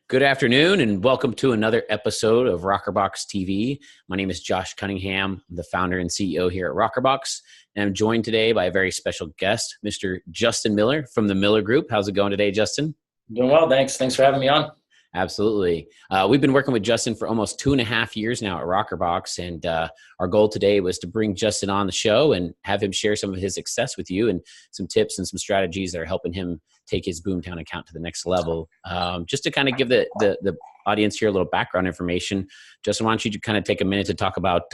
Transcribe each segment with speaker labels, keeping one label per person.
Speaker 1: Good afternoon and welcome to another episode of rokrbox TV. My name is Josh Cunningham, I'm the founder and CEO here at rokrbox, and I'm joined today by a very special guest, Mr. Justin Miller from the Miller Group. How's it going today, Justin?
Speaker 2: Doing well, thanks. Thanks for having me on.
Speaker 1: Absolutely. We've been working with Justin for almost 2.5 years now at rokrbox, and our goal today was to bring Justin on the show and have him share some of his success with you and some tips and some strategies that are helping him take his Boomtown account to the next level. Just to kind of give the audience here a little background information, Justin, why don't you kind of take a minute to talk about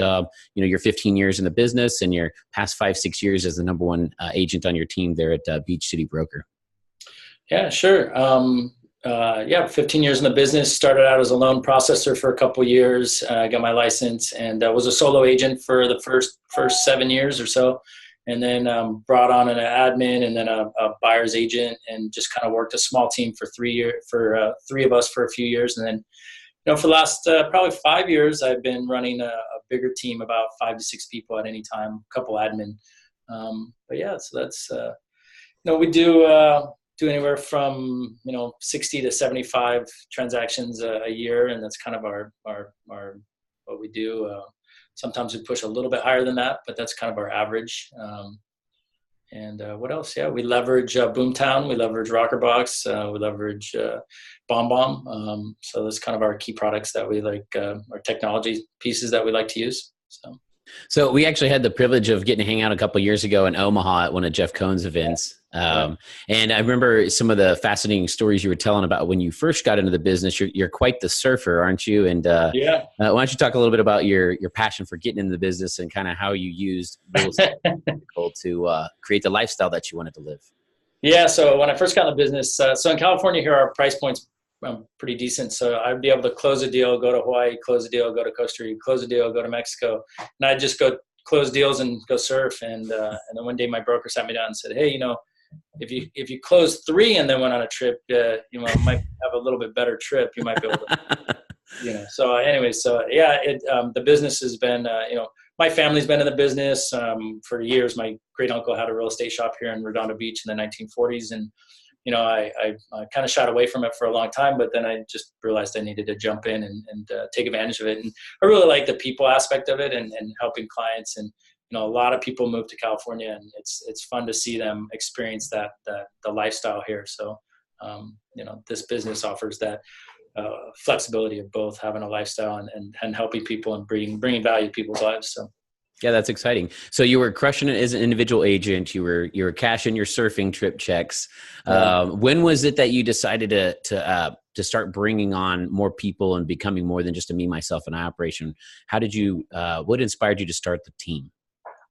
Speaker 1: your 15 years in the business and your past 5-6 years as the number one agent on your team there at Beach City Broker.
Speaker 2: Yeah, sure. 15 years in the business. Started out as a loan processor for a couple of years. Got my license and was a solo agent for the first 7 years or so, and then brought on an admin and then a buyer's agent, and just kind of worked a small team for 3 years for three of us for a few years, and then for the last probably 5 years, I've been running a bigger team, about 5 to 6 people at any time, a couple admin. So that's we do anywhere from 60 to 75 transactions a year, and that's kind of our what we do. Sometimes we push a little bit higher than that, but that's kind of our average. What else? Yeah, we leverage Boomtown, we leverage rokrbox, we leverage BombBomb. So that's kind of our key products that we like, our technology pieces that we like to use.
Speaker 1: So we actually had the privilege of getting to hang out a couple of years ago in Omaha at one of Jeff Cohn's events. And I remember some of the fascinating stories you were telling about when you first got into the business. You're quite the surfer, aren't you? And why don't you talk a little bit about your passion for getting into the business and kind of how you used real estate to create the lifestyle that you wanted to live?
Speaker 2: Yeah. So when I first got in the business, so in California here, our price points pretty decent. So I'd be able to close a deal, go to Hawaii, close a deal, go to Costa Rica, close a deal, go to Mexico. And I'd just go close deals and go surf. And then one day my broker sat me down and said, hey, if you close 3 and then went on a trip, might have a little bit better trip. You might be able to, So anyways, the business has been, my family's been in the business for years. My great uncle had a real estate shop here in Redondo Beach in the 1940s. And I kind of shot away from it for a long time, but then I just realized I needed to jump in and take advantage of it. And I really like the people aspect of it and helping clients. And, a lot of people move to California, and it's fun to see them experience the lifestyle here. So, this business offers that flexibility of both having a lifestyle and helping people and bringing value to people's lives. So.
Speaker 1: Yeah, that's exciting. So you were crushing it as an individual agent. You were cashing your surfing trip checks. When was it that you decided to start bringing on more people and becoming more than just a me, myself, and I operation? How did you? What inspired you to start the team?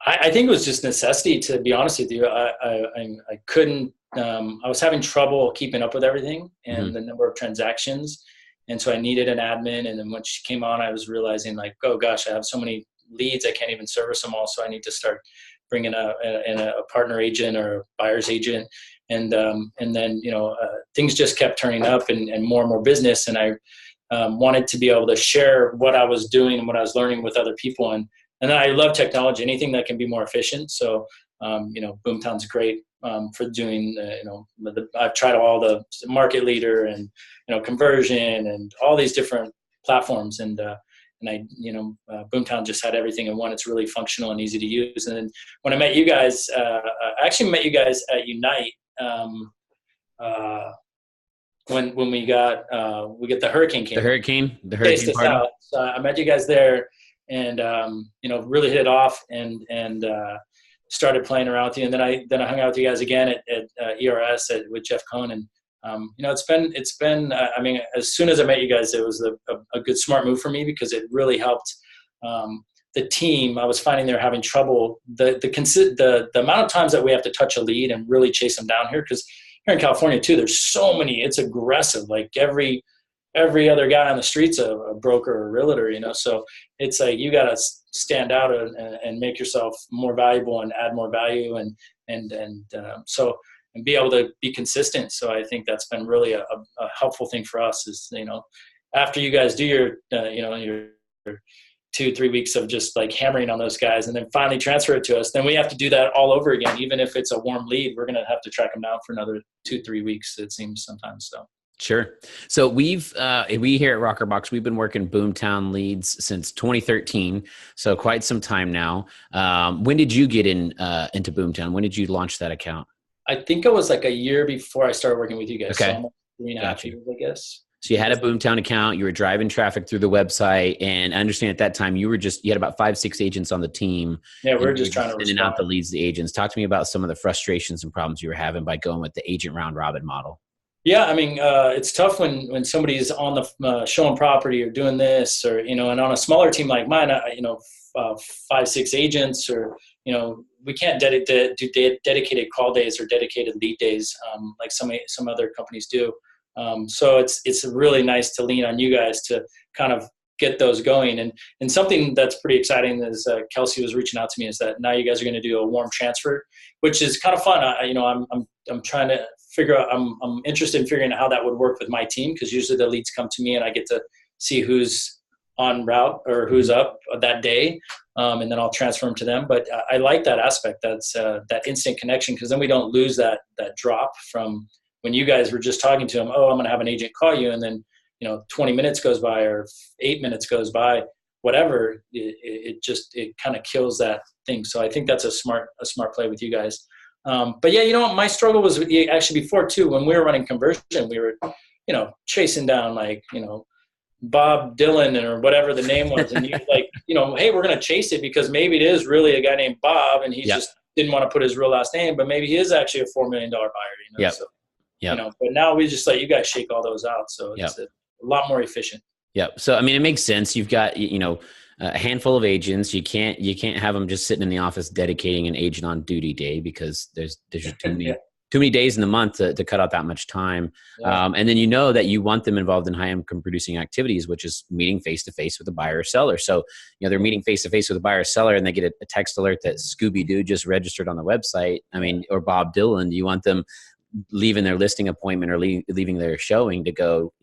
Speaker 2: I think it was just necessity. To be honest with you, I couldn't. I was having trouble keeping up with everything and the number of transactions, and so I needed an admin. And then when she came on, I was realizing like, oh gosh, I have so many leads, I can't even service them all. So I need to start bringing a partner agent or a buyer's agent. And then, things just kept turning up and more business. And I wanted to be able to share what I was doing and what I was learning with other people. And then I love technology, anything that can be more efficient. So, Boomtown's great for doing, I've tried all the market leader and, conversion and all these different platforms. And Boomtown just had everything in one. It's really functional and easy to use. And then when I met you guys, I actually met you guys at Unite when we get the hurricane came.
Speaker 1: The hurricane party.
Speaker 2: So I met you guys there, and really hit it off and started playing around with you. And then I hung out with you guys again at ERS with Jeff Cohn. And it's been as soon as I met you guys, it was a good smart move for me because it really helped the team. I was finding they're having trouble. The amount of times that we have to touch a lead and really chase them down here, because here in California too, there's so many. It's aggressive. Like every other guy on the street's a broker or a realtor, So it's like you got to stand out and make yourself more valuable and add more value and be able to be consistent. So I think that's been really a helpful thing for us is, after you guys do your 2-3 weeks of just like hammering on those guys and then finally transfer it to us, then we have to do that all over again. Even if it's a warm lead, we're going to have to track them down for another 2-3 weeks, it seems sometimes. So
Speaker 1: Sure. So we here at rokrbox, we've been working Boomtown leads since 2013. So quite some time now. When did you get into Boomtown? When did you launch that account?
Speaker 2: I think it was like a year before I started working with you guys. So
Speaker 1: Okay.
Speaker 2: almost 3.5 years, I guess.
Speaker 1: So you had a Boomtown account, you were driving traffic through the website, and I understand at that time you had about 5, 6 agents on the team.
Speaker 2: Yeah, we
Speaker 1: and
Speaker 2: were
Speaker 1: you
Speaker 2: just trying to
Speaker 1: sending out
Speaker 2: respond.
Speaker 1: the leads to agents. Talk to me about some of the frustrations and problems you were having by going with the agent round robin model.
Speaker 2: Yeah, I mean, it's tough when somebody's on the showing property or doing this, or and on a smaller team like mine, 5, 6 agents, or we can't do dedicated call days or dedicated lead days like some other companies do. So it's really nice to lean on you guys to kind of get those going. And something that's pretty exciting is Kelsey was reaching out to me is that now you guys are going to do a warm transfer, which is kind of fun. I'm trying to figure out. I'm interested in figuring out how that would work with my team, because usually the leads come to me and I get to see who's on route or who's up that day, and then I'll transfer them to them. But I like that aspect. That's that instant connection, because then we don't lose that drop from when you guys were just talking to them. Oh, I'm going to have an agent call you, and then 20 minutes goes by or 8 minutes goes by, whatever. It kind of kills that thing. So I think that's a smart play with you guys. But yeah, my struggle was actually before too. When we were running conversion, we were, chasing down Bob Dylan or whatever the name was, and you hey, we're going to chase it because maybe it is really a guy named Bob, and he just didn't want to put his real last name, but maybe he is actually a $4 million buyer. So, but now we just let you guys shake all those out, so it's a lot more efficient.
Speaker 1: Yeah. So, I mean, it makes sense. You've got, a handful of agents. You can't have them just sitting in the office dedicating an agent on duty day, because there's just too many days in the month to cut out that much time. Yeah. And then that you want them involved in high income producing activities, which is meeting face to face with a buyer or seller. So, they're meeting face to face with a buyer or seller, and they get a text alert that Scooby-Doo just registered on the website. I mean, or Bob Dylan. You want them leaving their listing appointment or leaving their showing to go,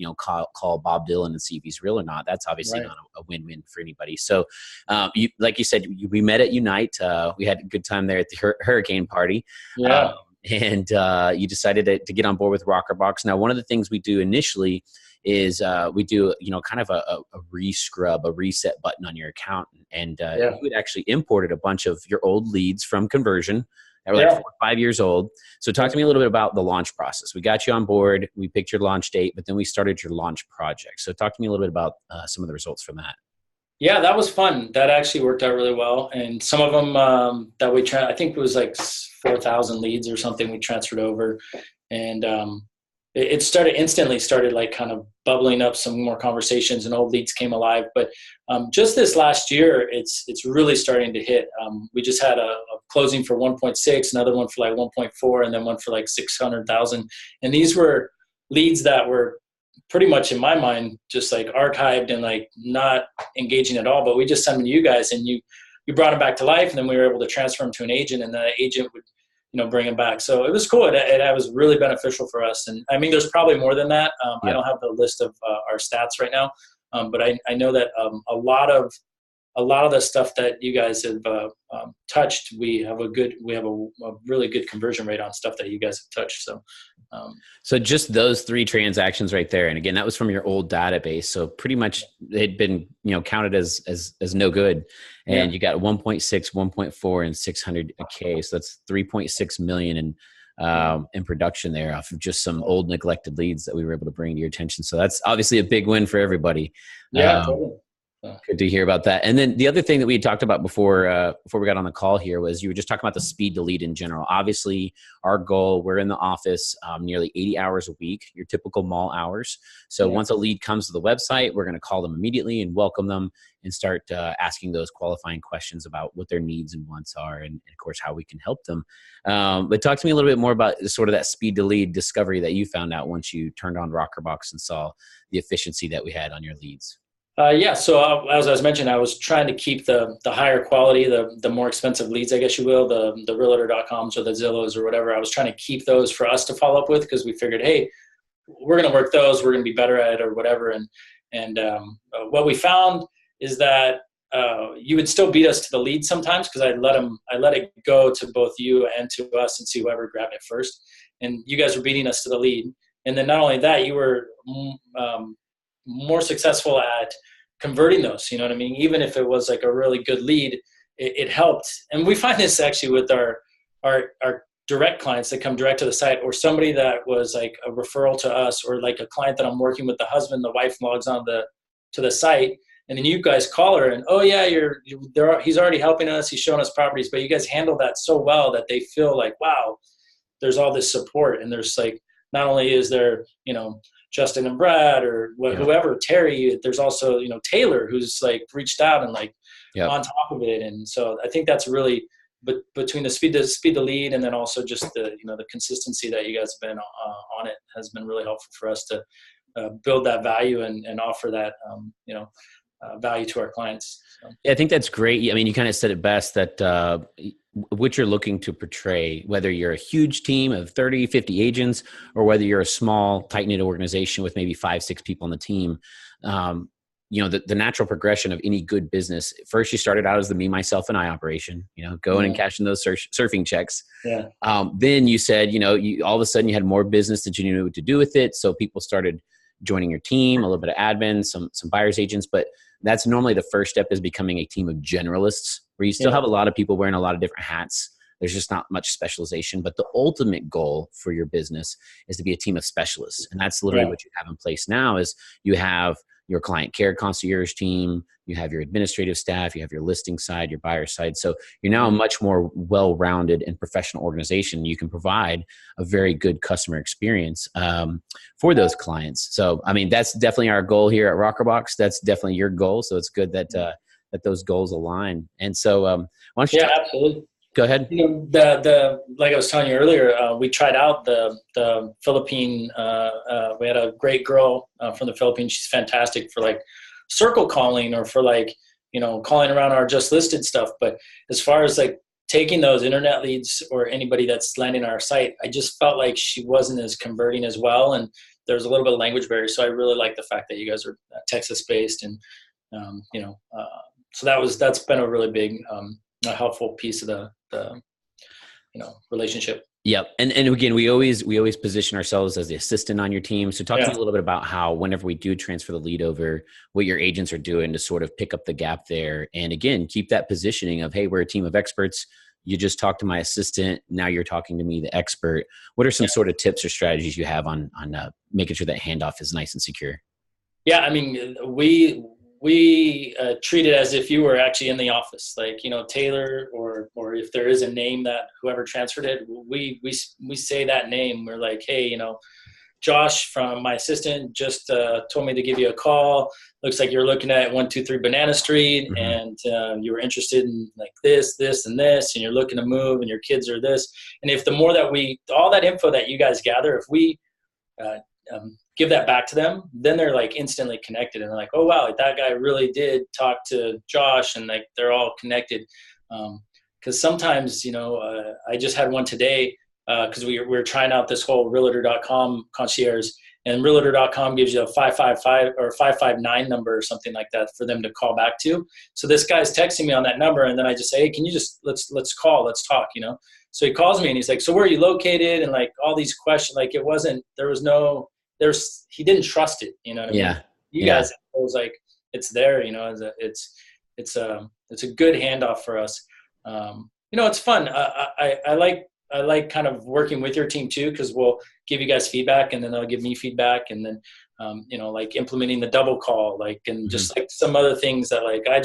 Speaker 1: call Bob Dylan and see if he's real or not. That's obviously not a win-win for anybody. So, like you said, we met at Unite. We had a good time there at the hurricane party.
Speaker 2: Yeah.
Speaker 1: And you decided to get on board with rokrbox. Now, one of the things we do initially is we do, kind of a rescrub, a reset button on your account. And you had actually imported a bunch of your old leads from conversion that were 4 or 5 years old. So talk to me a little bit about the launch process. We got you on board, we picked your launch date, but then we started your launch project. So talk to me a little bit about some of the results from that.
Speaker 2: Yeah, that was fun. That actually worked out really well. And some of them that we I think it was like 4,000 leads or something we transferred over. And it instantly started like kind of bubbling up some more conversations, and old leads came alive. But just this last year, it's really starting to hit. We just had a closing for 1.6, another one for like 1.4, and then one for like 600,000. And these were leads that were pretty much, in my mind, just like archived and like not engaging at all. But we just sent them to you guys, and you brought them back to life, and then we were able to transfer them to an agent, and the agent would bring them back. So it was cool. It was really beneficial for us. And I mean, there's probably more than that. I don't have the list of our stats right now, but I know that a lot of the stuff that you guys have touched, we have a really good conversion rate on stuff that you guys have touched. So
Speaker 1: just those 3 transactions right there. And again, that was from your old database. So pretty much it had been, counted as no good. And you got 1.6, 1.4 and 600K. So that's 3.6 million in production there off of just some old neglected leads that we were able to bring to your attention. So that's obviously a big win for everybody.
Speaker 2: Yeah, totally.
Speaker 1: Good to hear about that. And then the other thing that we had talked about before we got on the call here was you were just talking about the speed to lead in general. Obviously, our goal, we're in the office nearly 80 hours a week, your typical mall hours. So once a lead comes to the website, we're going to call them immediately and welcome them and start asking those qualifying questions about what their needs and wants are, and of course, how we can help them. But talk to me a little bit more about sort of that speed to lead discovery that you found out once you turned on rokrbox and saw the efficiency that we had on your leads.
Speaker 2: So as I was mentioning, I was trying to keep the higher quality, the more expensive leads, I guess you will, the realtor.coms or the Zillows or whatever. I was trying to keep those for us to follow up with, because we figured, hey, we're going to work those, we're going to be better at it or whatever. And what we found is that you would still beat us to the lead sometimes, because I let it go to both you and to us and see whoever grabbed it first. And you guys were beating us to the lead. And then not only that, you were more successful at converting those, you know what I mean? Even if it was like a really good lead, it helped. And we find this actually with our direct clients that come direct to the site, or somebody that was like a referral to us, or like a client that I'm working with, the husband, the wife logs on to the site, and then you guys call her and, oh yeah, he's already helping us. He's showing us properties, but you guys handle that so well that they feel like, wow, there's all this support. And there's like, not only is there, Justin and Brad or whoever, Terry, there's also, Taylor, who's like reached out and like on top of it. And so I think that's really, but between the speed to lead, and then also just the, the consistency that you guys have been on it has been really helpful for us to build that value and offer that, value to our clients. So.
Speaker 1: Yeah, I think that's great. I mean, you kind of said it best that what you're looking to portray, whether you're a huge team of 30, 50 agents, or whether you're a small, tight-knit organization with maybe 5, 6 people on the team, the natural progression of any good business, first you started out as the me, myself, and I operation, going and cashing those surfing checks.
Speaker 2: Yeah.
Speaker 1: Then you said, you all of a sudden you had more business that you knew what to do with it. So people started joining your team, a little bit of admin, some buyer's agents, but that's normally the first step, is becoming a team of generalists, where you still have a lot of people wearing a lot of different hats. There's just not much specialization, but the ultimate goal for your business is to be a team of specialists. And that's literally what you have in place now. Is you have your client care concierge team, you have your administrative staff, you have your listing side, your buyer side. So you're now a much more well-rounded and professional organization. You can provide a very good customer experience for those clients. So, I mean, that's definitely our goal here at rokrbox. That's definitely your goal. So it's good that that those goals align. And so why don't you
Speaker 2: absolutely.
Speaker 1: Go ahead.
Speaker 2: The like I was telling you earlier, we tried out the Philippine. We had a great girl from the Philippines. She's fantastic for like circle calling, or for like calling around our just listed stuff. But as far as like taking those internet leads or anybody that's landing on our site, I just felt like she wasn't as converting as well, and there's a little bit of language barrier. So I really like the fact that you guys are Texas based, and so that's been a really big a helpful piece of the relationship.
Speaker 1: Yep. And again, we always position ourselves as the assistant on your team. So talk to me a little bit about how, whenever we do transfer the lead over, what your agents are doing to sort of pick up the gap there. And again, keep that positioning of, hey, we're a team of experts. You just talked to my assistant. Now you're talking to me, the expert. What are some sort of tips or strategies you have on making sure that handoff is nice and secure?
Speaker 2: Yeah. I mean, we treat it as if you were actually in the office, like, Taylor, or if there is a name that whoever transferred it, we say that name. We're like, hey, Josh from my assistant just told me to give you a call. Looks like you're looking at 123 Banana Street, and you were interested in like this, and this, and you're looking to move, and your kids are this. And if the more that all that info that you guys gather, if we give that back to them, then they're like instantly connected, and they're like, oh wow, like that guy really did talk to Josh, and like they're all connected. Because sometimes, I just had one today because we were trying out this whole realtor.com concierge, and realtor.com gives you a 555 or 559 number or something like that for them to call back to. So this guy's texting me on that number, and then I just say, hey, can you just let's talk, So he calls me and he's like, so where are you located? And like all these questions, like he didn't trust it, you know what I mean? You guys, it was like, it's there, it's a good handoff for us. It's fun. I like kind of working with your team too, because we'll give you guys feedback, and then they'll give me feedback, and then like implementing the double call, like, and just like some other things that like I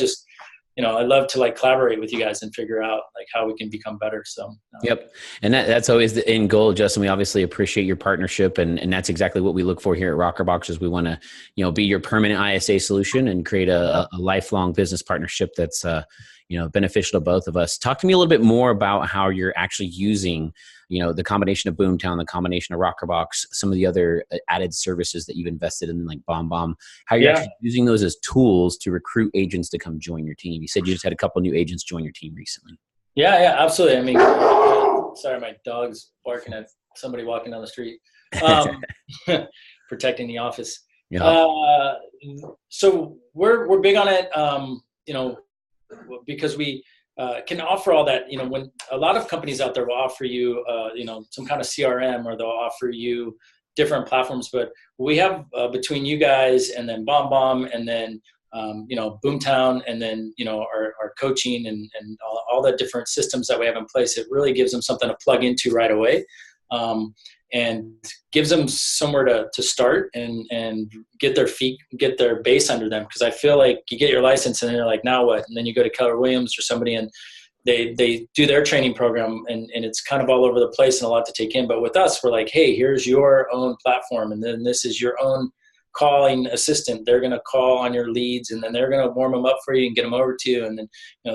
Speaker 2: love to like collaborate with you guys and figure out like how we can become better. So
Speaker 1: Yep. And that's always the end goal, Justin. We obviously appreciate your partnership, and that's exactly what we look for here at rokrbox. Is we want to, be your permanent ISA solution and create a lifelong business partnership that's, beneficial to both of us. Talk to me a little bit more about how you're actually using, the combination of Boomtown, the combination of rokrbox, some of the other added services that you've invested in, like BombBomb, how you're actually using those as tools to recruit agents to come join your team. You said you just had a couple new agents join your team recently.
Speaker 2: Yeah, absolutely. I mean, sorry, my dog's barking at somebody walking down the street, protecting the office. So we're big on it, because we can offer all that. When a lot of companies out there will offer you, some kind of CRM, or they'll offer you different platforms, but we have between you guys and then Bomb and then Boomtown, and then our coaching and all the different systems that we have in place. It really gives them something to plug into right away, and gives them somewhere to start and get their base under them. Because I feel like you get your license and then you're like, now what? And then you go to Keller Williams or somebody and they do their training program, and it's kind of all over the place and a lot to take in. But with us, we're like, hey, here's your own platform, and then this is your own calling assistant. They're going to call on your leads, and then they're going to warm them up for you and get them over to you. And then,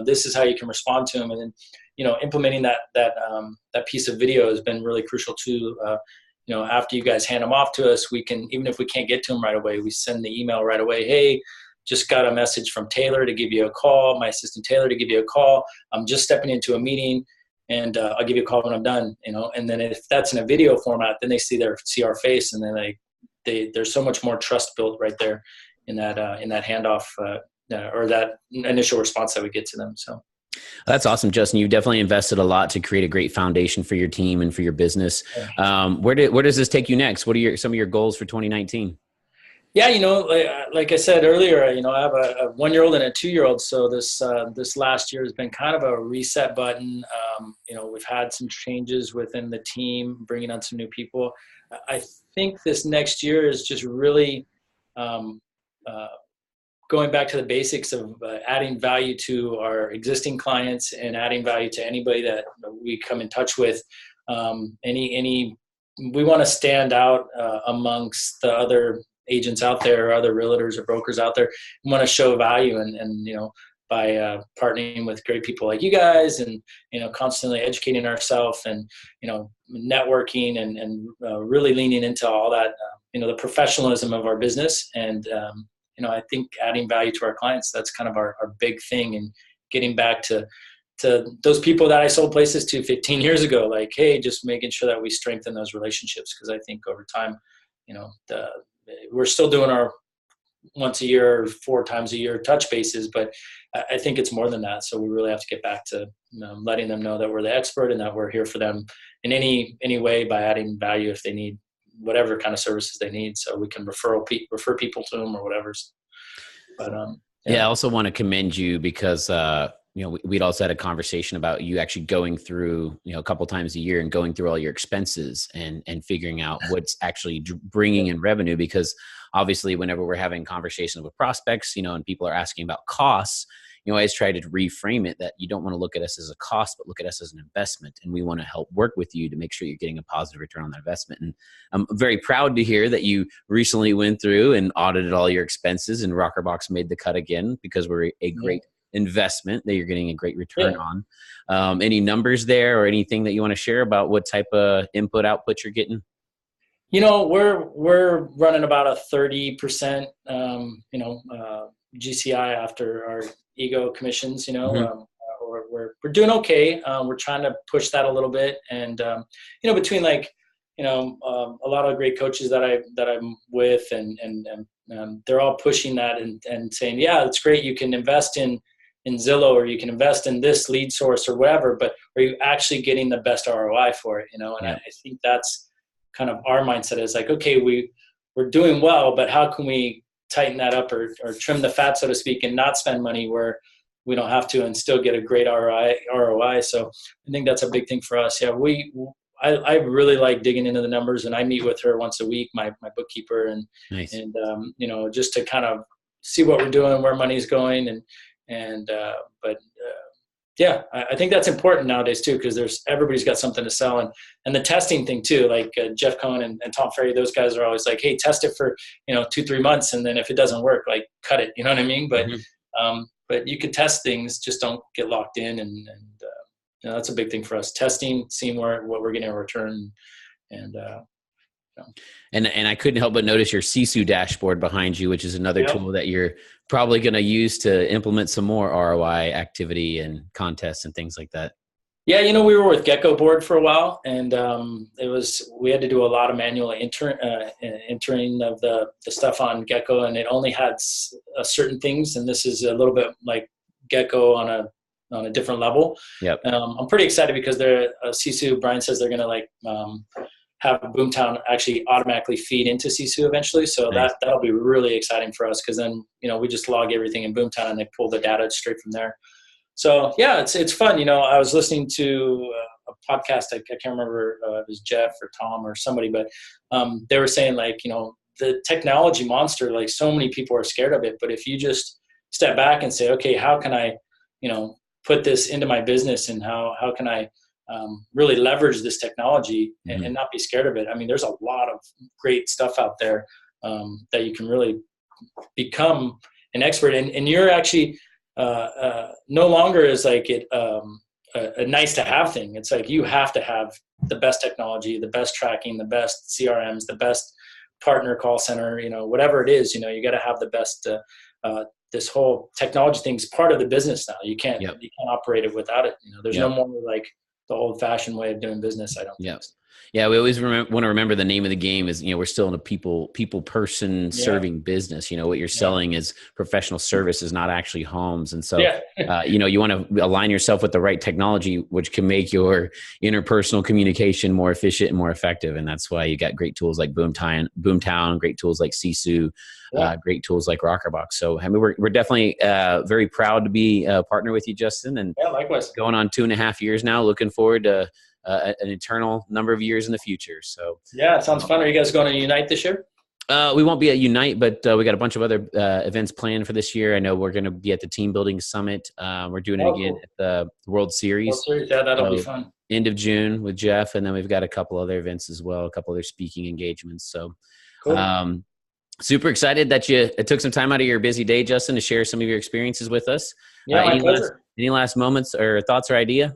Speaker 2: this is how you can respond to them. And then, implementing that piece of video has been really crucial too. After you guys hand them off to us, we can, even if we can't get to them right away, we send the email right away. Hey, just got a message from Taylor to give you a call, my assistant Taylor to give you a call. I'm just stepping into a meeting, and I'll give you a call when I'm done, And then if that's in a video format, then they see our face, and then there's so much more trust built right there in that handoff or that initial response that we get to them. So
Speaker 1: that's awesome, Justin. You've definitely invested a lot to create a great foundation for your team and for your business. Where does this take you next? What are some of your goals for 2019?
Speaker 2: Yeah, like I said earlier, I have a 1-year-old and a 2-year-old. So this last year has been kind of a reset button. We've had some changes within the team, bringing on some new people. I think this next year is just really going back to the basics of adding value to our existing clients and adding value to anybody that we come in touch with. We want to stand out amongst the other agents out there, or other realtors or brokers out there. We want to show value, and by partnering with great people like you guys, and constantly educating ourselves, and networking, and really leaning into all that, the professionalism of our business. And I think adding value to our clients, that's kind of our big thing, and getting back to those people that I sold places to 15 years ago. Like, hey, just making sure that we strengthen those relationships, because I think over time, we're still doing our once a year, 4 times a year touch bases, but I think it's more than that. So we really have to get back to letting them know that we're the expert, and that we're here for them in any way by adding value if they need whatever kind of services they need. So we can refer people to them or whatever. But
Speaker 1: I also want to commend you, because we'd also had a conversation about you actually going through, a couple times a year, and going through all your expenses and figuring out what's actually bringing in revenue. Because obviously, whenever we're having conversations with prospects, and people are asking about costs, I always try to reframe it that you don't want to look at us as a cost, but look at us as an investment. And we want to help work with you to make sure you're getting a positive return on that investment. And I'm very proud to hear that you recently went through and audited all your expenses, and rokrbox made the cut again, because we're a great investment that you're getting a great return on. Any numbers there, or anything that you want to share about what type of output you're getting?
Speaker 2: We're running about a 30%, GCI after our ego commissions, we're doing okay. We're trying to push that a little bit. And, between a lot of great coaches that I'm with, and they're all pushing that and saying, yeah, it's great. You can invest in Zillow, or you can invest in this lead source or whatever, but are you actually getting the best ROI for it? I think that's kind of our mindset, is like, okay, we're doing well, but how can we tighten that up, or trim the fat, so to speak, and not spend money where we don't have to, and still get a great ROI. So I think that's a big thing for us. Yeah. I really like digging into the numbers, and I meet with her once a week, my bookkeeper, and,
Speaker 1: nice.
Speaker 2: And, just to kind of see what we're doing, where money's going. I think that's important nowadays too, because everybody's got something to sell, and the testing thing too, like Jeff Cohen and Tom Ferry, those guys are always like, hey, test it for 2-3 months, and then if it doesn't work, like, cut it. You know what I mean? But but you could test things, just don't get locked in, and that's a big thing for us. Testing, seeing what we're getting in return, and
Speaker 1: I couldn't help but notice your Sisu dashboard behind you, which is another tool that you're probably going to use to implement some more ROI activity and contests and things like that.
Speaker 2: Yeah, we were with Gecko Board for a while, and we had to do a lot of manual entering of the stuff on Gecko, and it only had certain things, and this is a little bit like Gecko on a different level.
Speaker 1: Yep.
Speaker 2: I'm pretty excited, because Sisu, Brian says they're going to have Boomtown actually automatically feed into Sisu eventually. So
Speaker 1: Nice.
Speaker 2: that'll be really exciting for us, because then, we just log everything in Boomtown and they pull the data straight from there. So yeah, it's fun. I was listening to a podcast. I can't remember if it was Jeff or Tom or somebody, but they were saying, like, the technology monster, like, so many people are scared of it. But if you just step back and say, okay, how can I, put this into my business, and how can I really leverage this technology and not be scared of it? I mean, there's a lot of great stuff out there that you can really become an expert in. And you're actually no longer is like it a nice to have thing. It's like you have to have the best technology, the best tracking, the best CRMs, the best partner call center, whatever it is, you got to have the best. This whole technology thing is part of the business now. You can't operate it without it. There's no more like the old fashioned way of doing business, I don't think.
Speaker 1: Yeah, we always want to remember the name of the game is, we're still in a people person serving business. What you're selling is professional services, not actually homes. And so, you want to align yourself with the right technology, which can make your interpersonal communication more efficient and more effective. And that's why you got great tools like Boomtown, great tools like Sisu, great tools like rokrbox. So, I mean, we're definitely very proud to be a partner with you, Justin. And
Speaker 2: likewise.
Speaker 1: Going on 2.5 years now, looking forward to an eternal number of years in the future. So
Speaker 2: it sounds fun. Are you guys going to Unite this year?
Speaker 1: We won't be at Unite, but we got a bunch of other events planned for this year. I know we're going to be at the Team Building Summit. We're doing it again at the World Series.
Speaker 2: Yeah, that'll be fun.
Speaker 1: End of June with Jeff, and then we've got a couple other events as well, a couple other speaking engagements. So cool. Super excited that you took some time out of your busy day, Justin, to share some of your experiences with us.
Speaker 2: Yeah, my pleasure.
Speaker 1: Any last moments or thoughts or idea?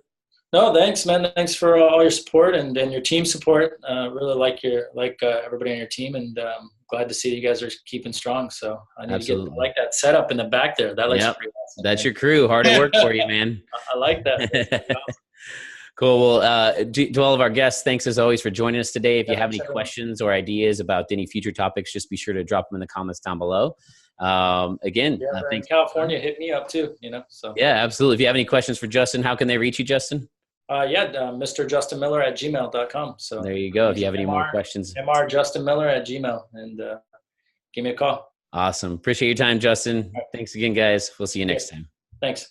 Speaker 2: No, thanks, man. Thanks for all your support and your team support. Really like everybody on your team, and glad to see you guys are keeping strong. So I need to get that setup in the back there. That looks pretty awesome.
Speaker 1: That's your crew. Hard at work for you, man.
Speaker 2: I like that.
Speaker 1: Cool. Well, to all of our guests, thanks as always for joining us today. If you have any questions or ideas about any future topics, just be sure to drop them in the comments down below. Again,
Speaker 2: thanks. California, hit me up too. So
Speaker 1: yeah, absolutely. If you have any questions for Justin, how can they reach you, Justin?
Speaker 2: Mr. Justin Miller at gmail.com. So
Speaker 1: there you go. If you have any more questions,
Speaker 2: Mr. Justin Miller at gmail, and give me a call.
Speaker 1: Awesome. Appreciate your time, Justin. Thanks again, guys. We'll see you next time.
Speaker 2: Thanks.